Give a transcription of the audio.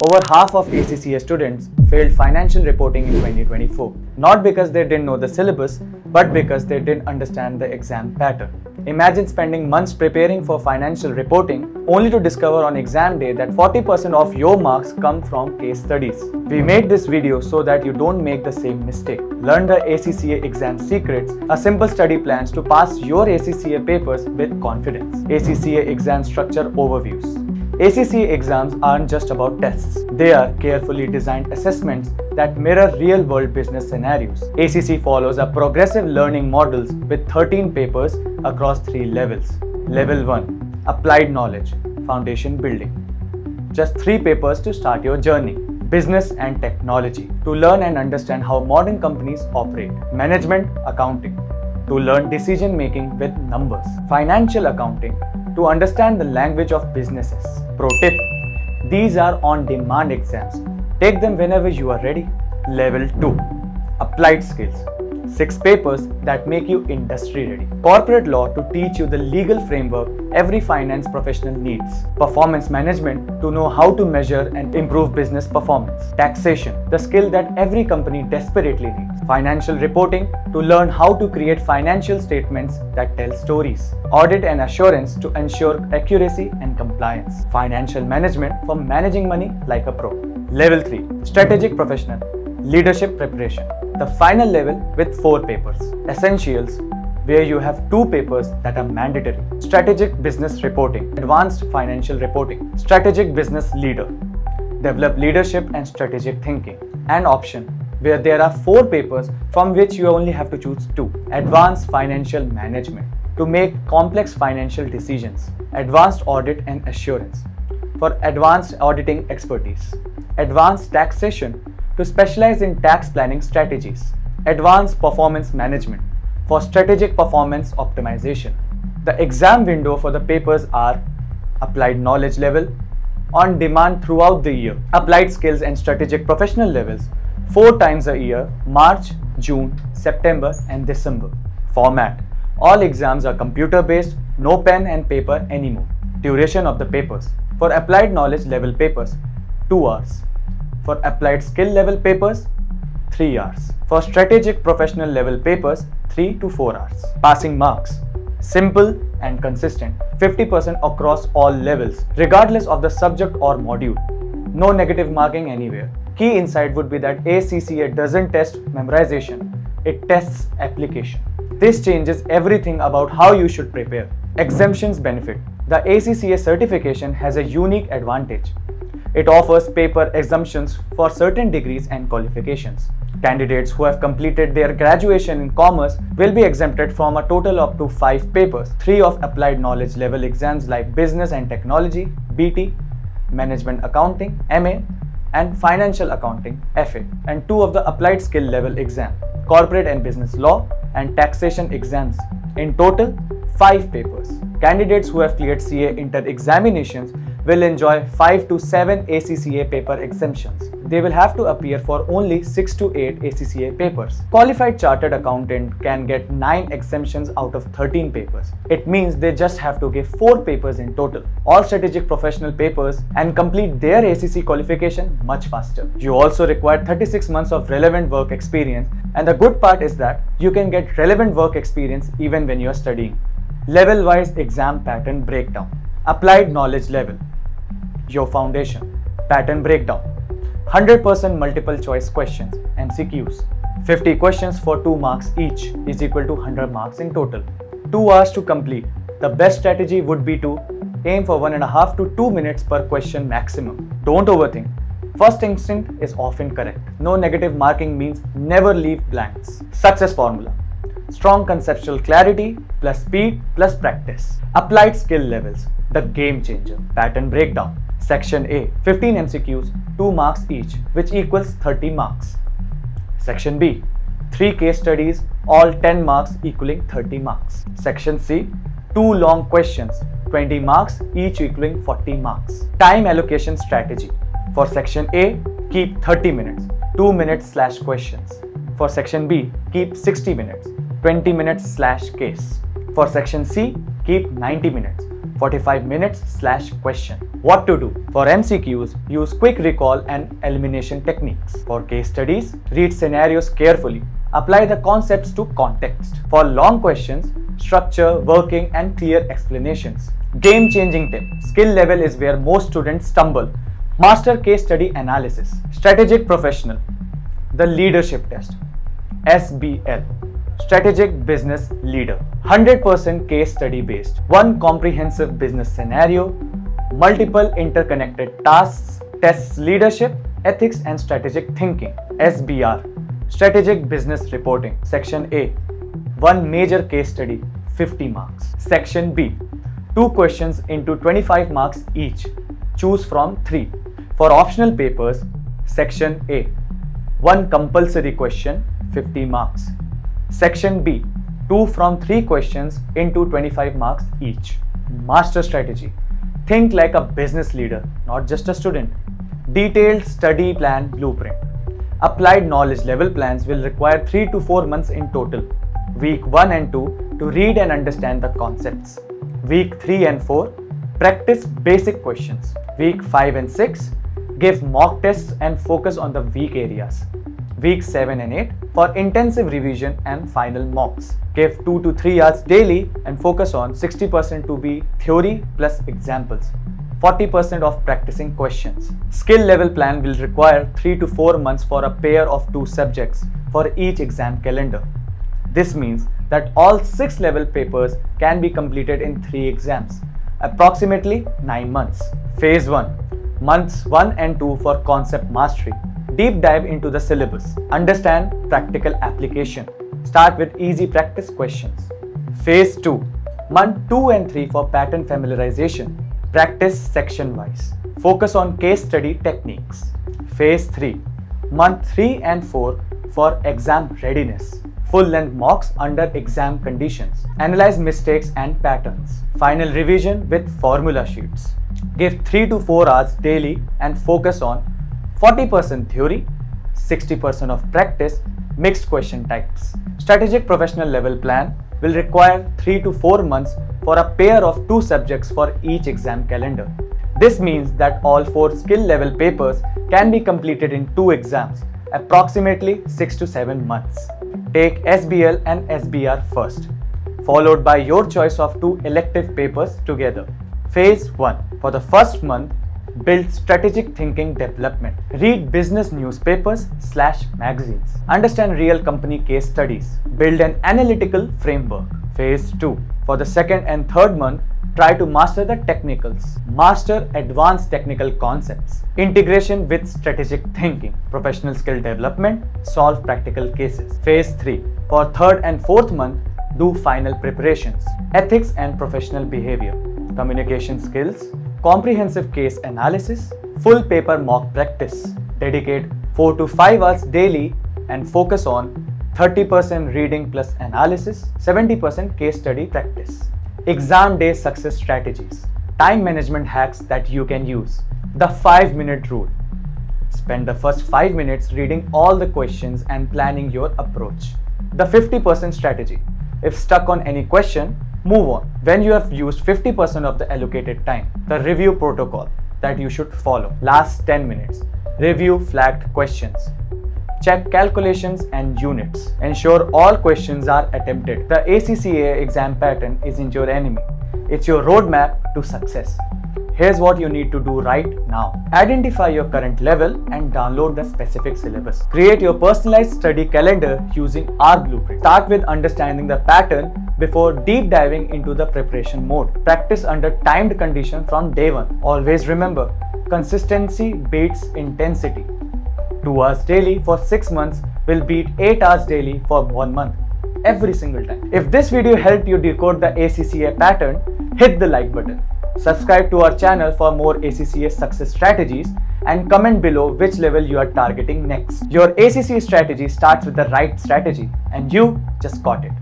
Over half of ACCA students failed financial reporting in 2024, not because they didn't know the syllabus, but because they didn't understand the exam pattern. Imagine spending months preparing for financial reporting only to discover on exam day that 40% of your marks come from case studies. We made this video so that you don't make the same mistake. Learn the ACCA exam secrets, a simple study plans to pass your ACCA papers with confidence. ACCA exam structure overviews. ACCA exams aren't just about tests. They are carefully designed assessments that mirror real-world business scenarios. ACC follows a progressive learning models with 13 papers across 3 levels. Level 1. Applied Knowledge, Foundation Building. Just 3 papers to start your journey. Business and Technology, to learn and understand how modern companies operate. Management Accounting, to learn decision making with numbers. Financial Accounting, to understand the language of businesses. Pro tip: these are on-demand exams. Take them whenever you are ready. Level 2. Applied Skills. 6 papers that make you industry ready. Corporate Law, to teach you the legal framework every finance professional needs. Performance Management, to know how to measure and improve business performance. Taxation, the skill that every company desperately needs. Financial Reporting, to learn how to create financial statements that tell stories. Audit and Assurance, to ensure accuracy and compliance. Financial Management, for managing money like a pro. Level 3. Strategic Professional, Leadership Preparation, the final level with 4 papers. Essentials, where you have 2 papers that are mandatory. Strategic Business Reporting, Advanced Financial Reporting. Strategic Business Leader, Develop Leadership and Strategic Thinking. And Option, where there are 4 papers from which you only have to choose 2. Advanced Financial Management, to make complex financial decisions. Advanced Audit and Assurance, for advanced auditing expertise. Advanced Taxation, to specialize in tax planning strategies. Advanced Performance Management, for strategic performance optimization. The exam window for the papers are Applied Knowledge level, on demand throughout the year. Applied Skills and Strategic Professional levels, 4 times a year: March, June, September and December. Format: all exams are computer based, no pen and paper anymore. Duration of the papers: for Applied Knowledge level papers, 2 hours. For Applied Skill level papers, 3 hours. For Strategic Professional level papers, 3 to 4 hours. Passing marks: simple and consistent, 50% across all levels, regardless of the subject or module. No negative marking anywhere. Key insight would be that ACCA doesn't test memorization, it tests application. This changes everything about how you should prepare. Exemptions benefit: the ACCA certification has a unique advantage. It offers paper exemptions for certain degrees and qualifications. Candidates who have completed their graduation in commerce will be exempted from a total up to 5 papers, 3 of Applied Knowledge level exams like Business and Technology, BT, Management Accounting, MA, and Financial Accounting, FA, and 2 of the Applied Skill level exam, Corporate and Business Law and Taxation exams. In total, 5 papers. Candidates who have cleared CA inter-examinations will enjoy 5 to 7 ACCA paper exemptions. They will have to appear for only 6 to 8 ACCA papers. Qualified Chartered Accountant can get 9 exemptions out of 13 papers. It means they just have to give 4 papers in total. All Strategic Professional papers and complete their ACC qualification much faster. You also require 36 months of relevant work experience, and the good part is that you can get relevant work experience even when you are studying. Level-wise exam pattern breakdown. Applied Knowledge level, your foundation. Pattern breakdown: 100% multiple choice questions, MCQs. 50 questions for 2 marks each is equal to 100 marks in total. 2 hours to complete. The best strategy would be to aim for 1.5 to 2 minutes per question maximum. Don't overthink. First instinct is often correct. No negative marking means never leave blanks. Success formula: strong conceptual clarity plus speed plus practice. Applied Skill levels, the game changer. Pattern breakdown: Section A, 15 MCQs, 2 marks each, which equals 30 marks. Section B, 3 case studies, all 10 marks equaling 30 marks. Section C, 2 long questions, 20 marks each equaling 40 marks. Time allocation strategy: for Section A, keep 30 minutes, 2 minutes / questions. For Section B, keep 60 minutes, 20 minutes / case. For Section C, keep 90 minutes, 45 minutes/question. What to do? For MCQs, use quick recall and elimination techniques. For case studies, read scenarios carefully. Apply the concepts to context. For long questions, structure, working and clear explanations. Game-changing tip. Skill level is where most students stumble. Master case study analysis. Strategic professional. The leadership test. SBL. Strategic business leader. 100% case study based. One comprehensive business scenario. Multiple interconnected tasks. Tests leadership, ethics and strategic thinking. SBR. Strategic business reporting. Section A. One major case study, 50 marks. Section B. 2 questions into 25 marks each. Choose from 3. For optional papers, Section A. One compulsory question, 50 marks. Section B. 2 from 3 questions into 25 marks each. Master strategy. Think like a business leader, not just a student. Detailed study plan blueprint. Applied knowledge level plans will require 3 to 4 months in total. Week 1 and 2 to read and understand the concepts. Week 3 and 4, practice basic questions. Week 5 and 6, give mock tests and focus on the weak areas. Week 7 and 8, for intensive revision and final mocks. Give 2 to 3 hours daily and focus on 60% to be theory plus examples. 40% of practicing questions. Skill level plan will require 3 to 4 months for a pair of 2 subjects for each exam calendar. This means that all 6 level papers can be completed in 3 exams, approximately 9 months. Phase 1. Months 1 and 2 for concept mastery. Deep dive into the syllabus. Understand practical application. Start with easy practice questions. Phase 2. Month 2 and 3 for pattern familiarization. Practice section-wise. Focus on case study techniques. Phase 3. Month 3 and 4 for exam readiness. Full-length mocks under exam conditions. Analyze mistakes and patterns. Final revision with formula sheets. Give 3 to 4 hours daily and focus on 40% theory, 60% of practice, mixed question types. Strategic professional level plan will require 3 to 4 months for a pair of 2 subjects for each exam calendar. This means that all 4 skill level papers can be completed in 2 exams, approximately 6 to 7 months. Take SBL and SBR first, followed by your choice of 2 elective papers together. Phase 1. For the first month, build strategic thinking development. Read business newspapers/magazines. Understand real company case studies. Build an analytical framework. Phase 2. For the second and third month, try to master the technicals. Master advanced technical concepts. Integration with strategic thinking. Professional skill development. Solve practical cases. Phase 3. For third and fourth month, do final preparations. Ethics and professional behavior. Communication skills. Comprehensive case analysis. Full paper mock practice. Dedicate 4 to 5 hours daily and focus on 30% reading plus analysis, 70% case study practice. Exam day success strategies. Time management hacks that you can use. The 5-minute rule. Spend the first 5 minutes reading all the questions and planning your approach. The 50% strategy. If stuck on any question, move on. When you have used 50% of the allocated time, the review protocol that you should follow. Last 10 minutes. Review flagged questions. Check calculations and units. Ensure all questions are attempted. The ACCA exam pattern isn't your enemy. It's your roadmap to success. Here's what you need to do right now. Identify your current level and download the specific syllabus. Create your personalized study calendar using our blueprint. Start with understanding the pattern before deep diving into the preparation mode. Practice under timed conditions from day 1. Always remember, consistency beats intensity. 2 hours daily for 6 months will beat 8 hours daily for 1 month. Every single time. If this video helped you decode the ACCA pattern, hit the like button. Subscribe to our channel for more ACCA success strategies and comment below which level you are targeting next. Your ACCA strategy starts with the right strategy and you just got it.